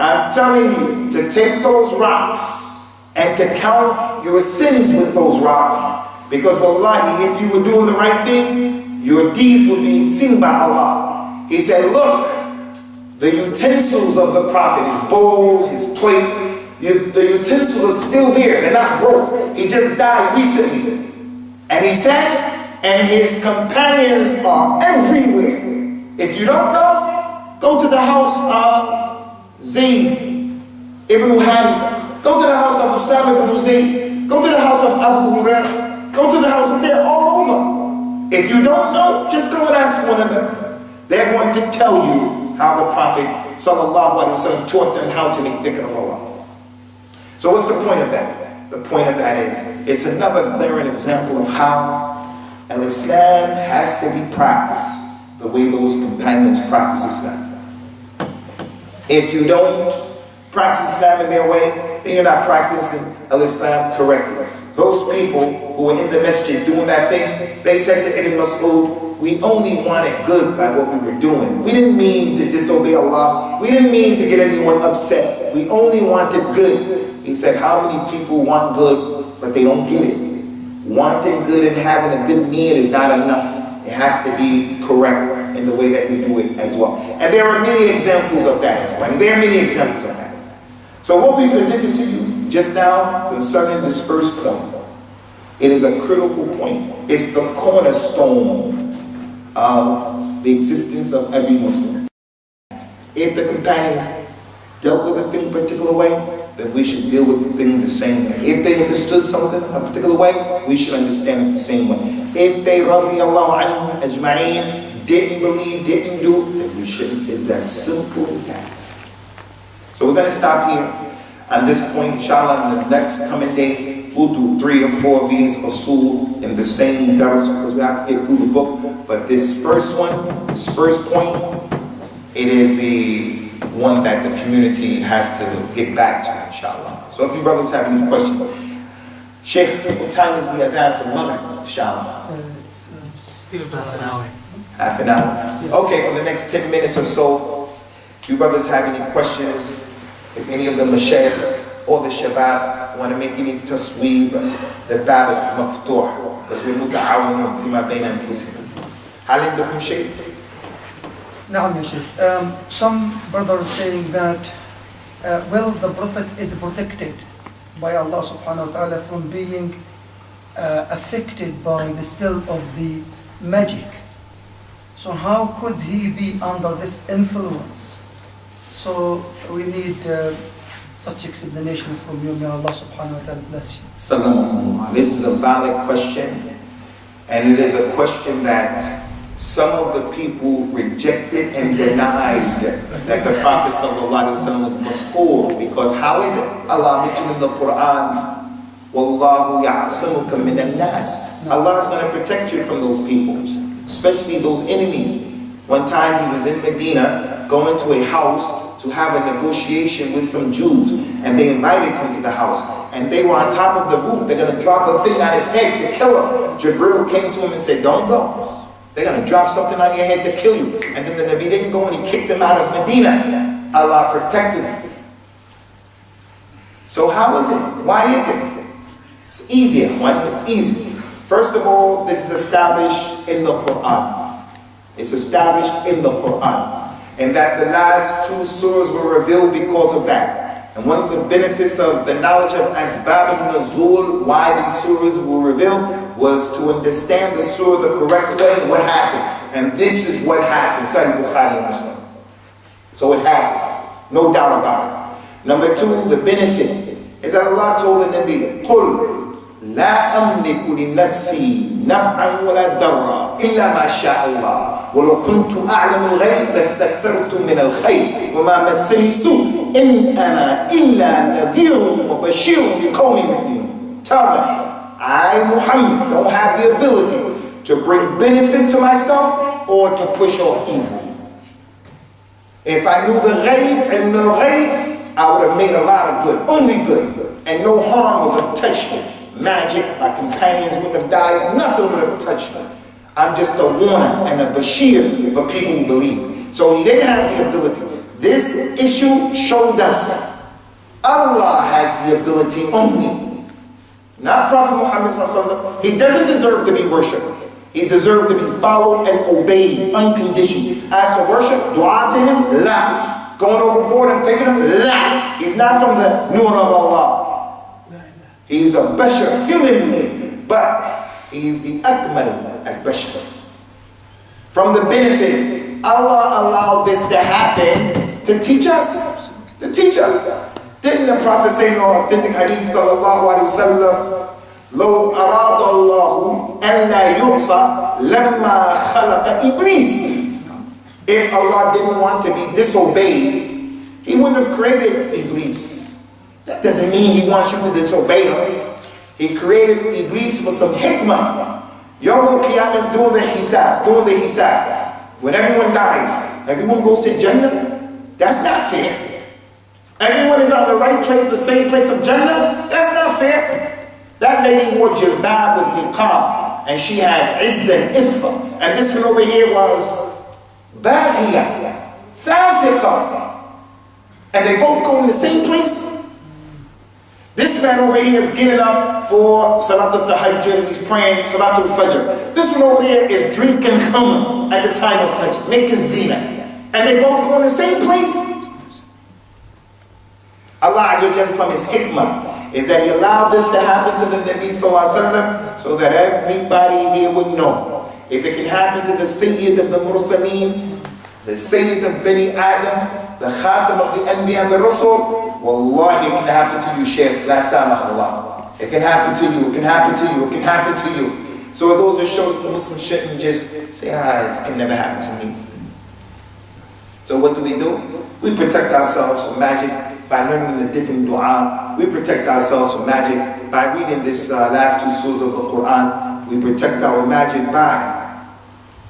I'm telling you to take those rocks and to count your sins with those rocks, because wallahi, if you were doing the right thing, your deeds would be seen by Allah. He said, look, the utensils of the Prophet, his bowl, his plate, the utensils are still there, they're not broke. He just died recently. And he said, and his companions are everywhere. If you don't know, go to the house of Zayd ibn Haritha. Go to the house of Usamah ibn Zayd. Go to the house of Abu Hurairah. Go to the house of, they're all over. If you don't know, just go and ask one of them. They're going to tell you how the Prophet sallallahu alaihi wasallam taught them how to make dhikr of Allah. So what's the point of that? The point of that is, it's another glaring example of how al-Islam has to be practiced the way those companions practice Islam. If you don't practice Islam in their way, then you're not practicing al-Islam correctly. Those people who were in the masjid doing that thing, they said to Ibn Mas'ud, we only wanted good by what we were doing. We didn't mean to disobey Allah. We didn't mean to get anyone upset. We only wanted good. He said, how many people want good, but they don't get it? Wanting good and having a good need is not enough. It has to be correct in the way that we do it as well. And there are many examples of that. There are many examples of that. So what we presented to you just now concerning this first point, it is a critical point. It's the cornerstone of the existence of every Muslim. If the companions dealt with a thing a particular way, then we should deal with the thing the same way. If they understood something a particular way, we should understand it the same way. If they, radiyallahu anhum ajma'een, didn't believe, didn't do, then we shouldn't. It's as simple as that. So we're going to stop here on this point. Inshallah, in the next coming days, we'll do 3 or 4 of these usool in the same dars, because we have to get through the book. But this first one, this first point, it is the one that the community has to get back to, inshallah. So if you brothers have any questions. Sheikh, what time is the adhan for Maghrib, inshallah? It's still half an hour. Half an hour? Okay, for the next 10 minutes or so, if you brothers have any questions, if any of the mashayikh or the shabab want to make any tasweeb, the bab is maftuh, because we're muta'awinun fima bayna anfusihim. هل عندكم شيء؟ نعم يا شيخ. Some brothers saying that well, the Prophet is protected by Allah subhanahu wa ta'ala from being affected by the spell of the magic. So how could he be under this influence? So we need such explanation from you. May Allah subhanahu wa ta'ala bless you. Sallallahu. This is a valid question, and it is a question that some of the people rejected and denied that the Prophet ﷺ was mas'ul, because how is it? Allah mentioned in the Quran, Wallahu ya'asimuka minan nas. Allah is going to protect you from those people, especially those enemies. One time he was in Medina, going to a house to have a negotiation with some Jews, and they invited him to the house, and they were on top of the roof. They're going to drop a thing on his head to kill him. Jibril came to him and said, don't go. They're going to drop something on your head to kill you. And then the Nabi didn't go, and he kicked them out of Medina. Allah protected him. So how is it? Why is it It's easy, it's easy. First of all, this is established in the Qur'an. It's established in the Qur'an. And that the last two surahs were revealed because of that. And one of the benefits of the knowledge of Asbab al-Nuzul, why these surahs were revealed, was to understand the surah the correct way and what happened. And this is what happened. Sahih Bukhari and Muslim. So it happened. No doubt about it. Number two, the benefit is that Allah told the Nabi, قُلْ لا أملك لنفسي نفعا ولا ضرا إلا ما شاء الله ولو كنت أعلم الغيب لاستكثرت من الخير وما مسني سوء إن أنا إلا نذير وبشير لقوم يؤمنون. Tell them, I, Muhammad, don't have the ability to bring benefit to myself or to push off evil. If I knew the ghaib and the ghaib, I would have made a lot of good, only good, and no harm would have touched me. Magic, my companions wouldn't have died, nothing would have touched me. I'm just a warner and a bashir for people who believe. So he didn't have the ability. This issue showed us Allah has the ability only. Not Prophet Muhammad sallallahu. He doesn't deserve to be worshipped. He deserved to be followed and obeyed, unconditioned. As for worship, dua to him, la. Going overboard and picking him, la. He's not from the nur of Allah. He's a bashar, human being, but he's the akmal al-bashar. From the benefit, Allah allowed this to happen to teach us. To teach us. Didn't the Prophet say in an authentic hadith, sallallahu alayhi wa sallam, لو أراد الله أن لا يعصى لما خلق إبليس. If Allah didn't want to be disobeyed, He wouldn't have created Iblis. That doesn't mean He wants you to disobey Him. He created Iblis for some hikmah. Yawm al-Qiyamah doing the hisab. When everyone dies, everyone goes to Jannah. That's not fair. Everyone is on the right place, the same place of Jannah. That's not fair. That lady wore jilbab with niqab, and she had izz and iffa. And this one over here was baghiyah, fasiqah. And they both go in the same place. This man over here is getting up for Salat al-Tahajjud and he's praying Salat al-Fajr. This one over here is drinking khamr at the time of Fajr, making zina. And they both go in the same place. Allah Azza wa Jalla, from His hikmah, is that He allowed this to happen to the Nabi Sallallahu Alaihi Wasallam so that everybody here would know. If it can happen to the Sayyid of the Mursaleen, the Sayyid of Bani Adam, the Khatam of the Anbiya and the Rasul, Wallahi, it can happen to you, Shaykh. La samah Allah. It can happen to you, it can happen to you, it can happen to you. So those who show that the Muslims shouldn't just say, this can never happen to me. So what do? We protect ourselves from magic by learning the different dua. We protect ourselves from magic by reading this last two surahs of the Qur'an. We protect our magic by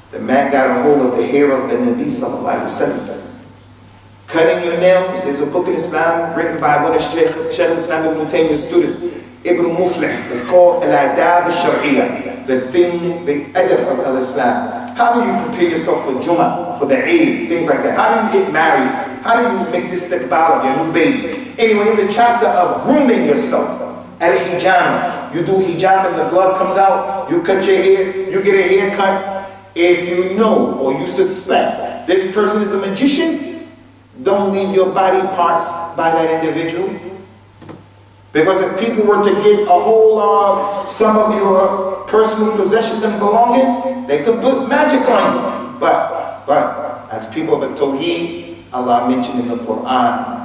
the man got a hold of the hair of the Nabi Sallallahu Alaihi Wasallam. Cutting your nails. There's a book in Islam written by one of Sheikh Islam Ibn Taymiyyah's students, Ibn Muflih. It's called al-Adab al-Shar'iyya, the adab of al-Islam. How do you prepare yourself for Jummah, for the Eid, things like that? How do you get married? How do you make this istiqbal of your new baby? Anyway, in the chapter of grooming yourself, al-hijama, you do hijama and the blood comes out, you cut your hair, you get a haircut. If you know or you suspect this person is a magician, don't leave your body parts by that individual. Because if people were to get a hold of some of your personal possessions and belongings, they could put magic on you. But as people of the Tawheed, Allah mentioned in the Qur'an,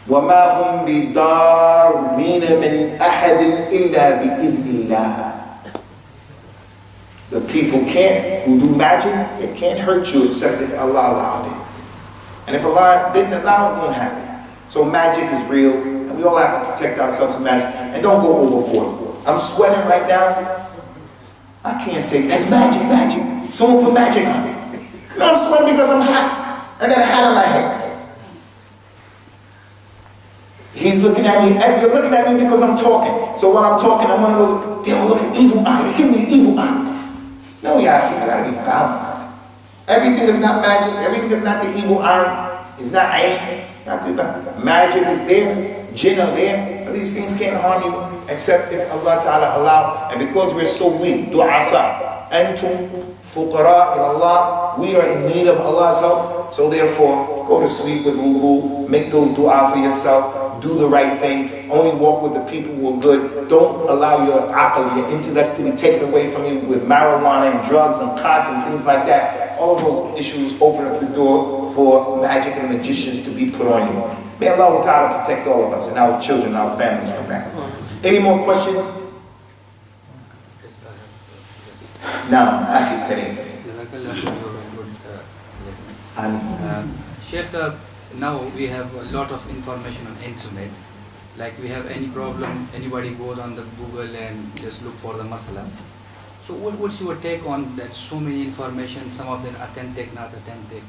وَمَا هُمْ بِضَارِّينَ مِنْ أَحَدٍ إِلَّا بِإِذْنِ اللَّهِ. The people who do magic, it can't hurt you except if Allah allowed it. And if Allah didn't allow it, it won't happen. So magic is real, and we all have to protect ourselves from magic. And don't go overboard. I'm sweating right now. I can't say, that's magic. Someone put magic on me. You know, I'm sweating because I'm hot. I got a hat on my head. He's looking at me, you're looking at me because I'm talking. So when I'm talking, I'm one of those, they all look at evil eye. They give me the evil eye. No, you gotta be balanced. Everything is not magic. Everything is not the evil eye. It's not ayn. Not to be balanced. Magic is there. Jinn are there. of these things can't harm you except if Allah Ta'ala allow. And because we're so weak, du'afa, antum fuqara ila Allah, we are in need of Allah's help. So therefore, go to sleep with wudu, make those dua for yourself, do the right thing, only walk with the people who are good. Don't allow your aql, your intellect to be taken away from you with marijuana and drugs and khat and things like that. All of those issues open up the door for magic and magicians to be put on you. May Allah Ta'ala protect all of us and our children, our families from that. Any more questions? Now, Akhi Kareem. Sheikh, now we have a lot of information on internet. Like we have any problem, anybody goes on the Google and just look for the masala. So what's your take on that? So many information, some of them authentic, not authentic.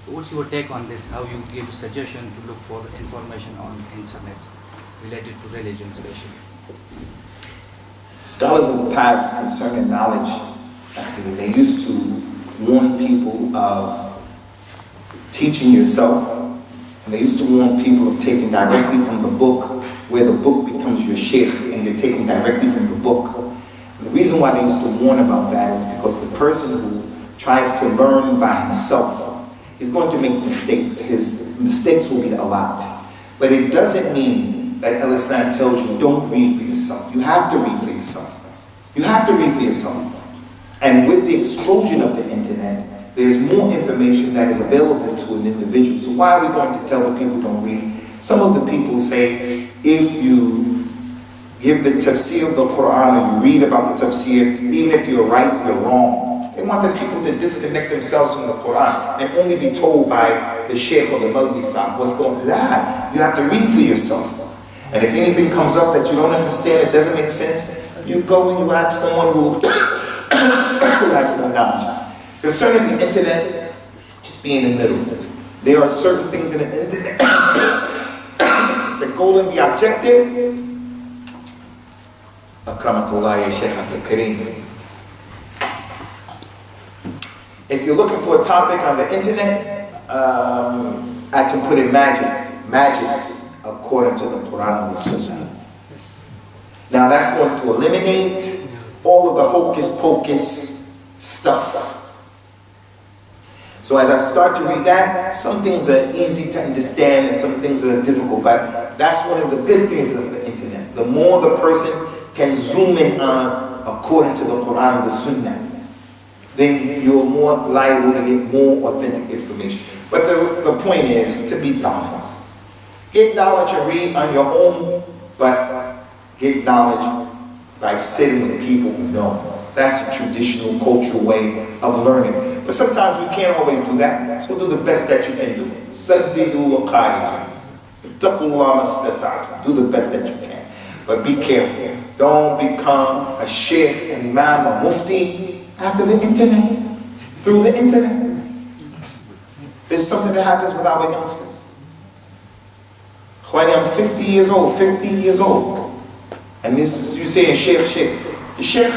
So what's your take on this? How you give suggestion to look for the information on internet related to religion especially? Scholars of the past concerning knowledge, they used to warn people of teaching yourself, and they used to warn people of taking directly from the book, where the book becomes your sheikh and you're taking directly from the book. And the reason why they used to warn about that is because the person who tries to learn by himself is going to make mistakes. His mistakes will be a lot. But it doesn't mean that al-Islam tells you don't read for yourself. You have to read for yourself. You have to read for yourself. And with the explosion of the internet, there's more information that is available to an individual. So why are we going to tell the people don't read? Some of the people say, if you give the tafsir of the Qur'an or you read about the tafsir, even if you're right, you're wrong. They want the people to disconnect themselves from the Qur'an and only be told by the sheikh or the malvi sahib what's going on. You have to read for yourself. And if anything comes up that you don't understand, it doesn't make sense, you go and you ask someone who has more knowledge. Concerning the internet, just be in the middle. There are certain things in the internet that go in the objective. Akramatullah ya Sheikh Abdul Kareem. If you're looking for a topic on the internet, I can put in magic. Magic according to the Quran and the Sunnah. Now that's going to eliminate all of the hocus pocus stuff. So as I start to read that, some things are easy to understand and some things are difficult, but that's one of the good things of the internet. The more the person can zoom in on according to the Quran and the Sunnah, then you're more liable to get more authentic information. But the point is to be balanced. Get knowledge and read on your own, but get knowledge by sitting with people who know. That's the traditional, cultural way of learning. But sometimes we can't always do that, so do the best that you can do. Saddidu wa qaribu. Ittaqullah mastata'tum. Do the best that you can. But be careful. Don't become a sheikh, an imam, a mufti after the internet, through the internet. It's something that happens with our youngsters. When I'm 50 years old, 15 years old, and this you saying sheikh, the Sheikh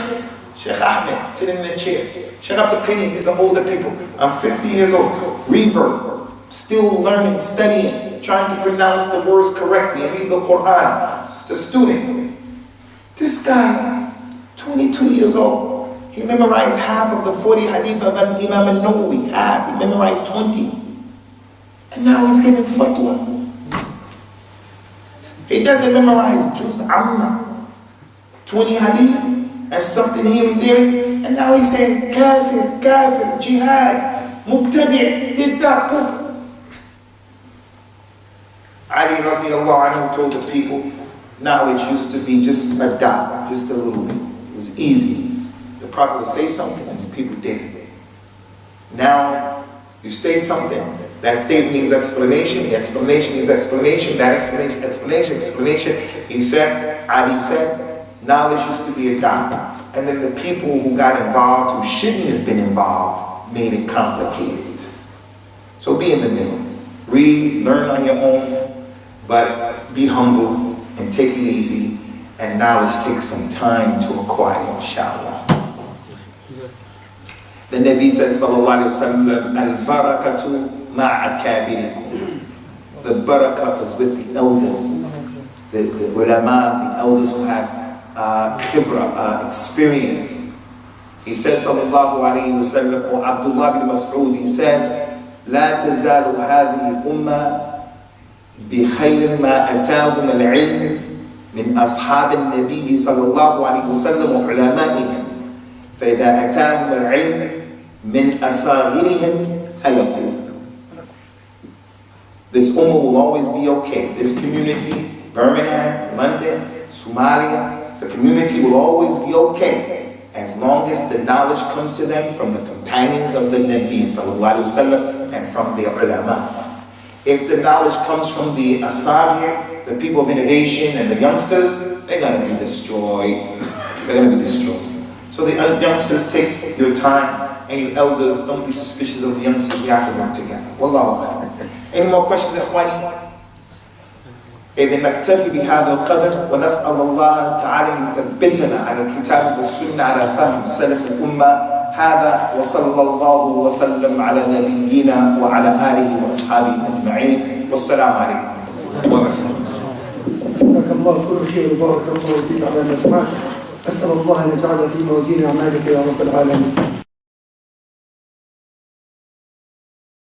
Ahmed sitting in a chair, Sheikh Abdul Kareem, these are older people. I'm 50 years old, revert, still learning, studying, trying to pronounce the words correctly and read the Qur'an. It's the student. This guy, 22 years old, he memorized half of the 40 hadith of Imam Al-Nawawi, half, he memorized 20. And now he's giving fatwa. He doesn't memorize Juz Amma, 20 hadith, and something here and there, and now he's saying kafir, jihad, mubtadi', tidda. Ali radiallahu anhu told the people, knowledge used to be just a dot, just a little bit. It was easy. The Prophet would say something and the people did it. Now, you say something, that statement needs explanation, the explanation needs explanation, that explanation. He said, Ali said, knowledge used to be a dot. And then the people who got involved, who shouldn't have been involved, made it complicated. So be in the middle. Read, learn on your own, but be humble and take it easy. And knowledge takes some time to acquire, inshallah. The Nabi says, sallallahu alayhi wa sallam, al-barakatu ma'a kabirikum. The barakah is with the elders. the ulama, the elders who have khibra, experience. He says, sallallahu alayhi wa sallam, or Abdullah bin Mas'ud, he said, لا تزال هذه الأمة بخير ما أتاهم العلم من أصحاب النبي صلى الله عليه وسلم وعلمائهم فإذا أتاهم العلم من أصاغرهم هلكوا. This ummah will always be okay. This community, Birmingham, London, Somalia, the community will always be okay as long as the knowledge comes to them from the companions of the Nabi sallallahu alaihi wasallam and from the ulama. If the knowledge comes from the asagir, the people of innovation and the youngsters, they're going to be destroyed. They're going to be destroyed. So the youngsters, take your time, and you elders, don't be suspicious of the youngsters. We have to work together. Wallahu a'lam. Any more questions, ikhwani? إذن نكتفي بهذا القدر ونسأل الله تعالى يثبتنا على الكتاب والسنة على فهم سلف الأمة. هذا وصلى الله وسلم على نبينا وعلى آله وأصحابه أجمعين والسلام عليكم ورحمة الله وبركاته. جزاك الله كل خير وبارك الله فيك على ما سمعت. أسأل الله أن يجعل في موازين أعمالك يا رب العالمين.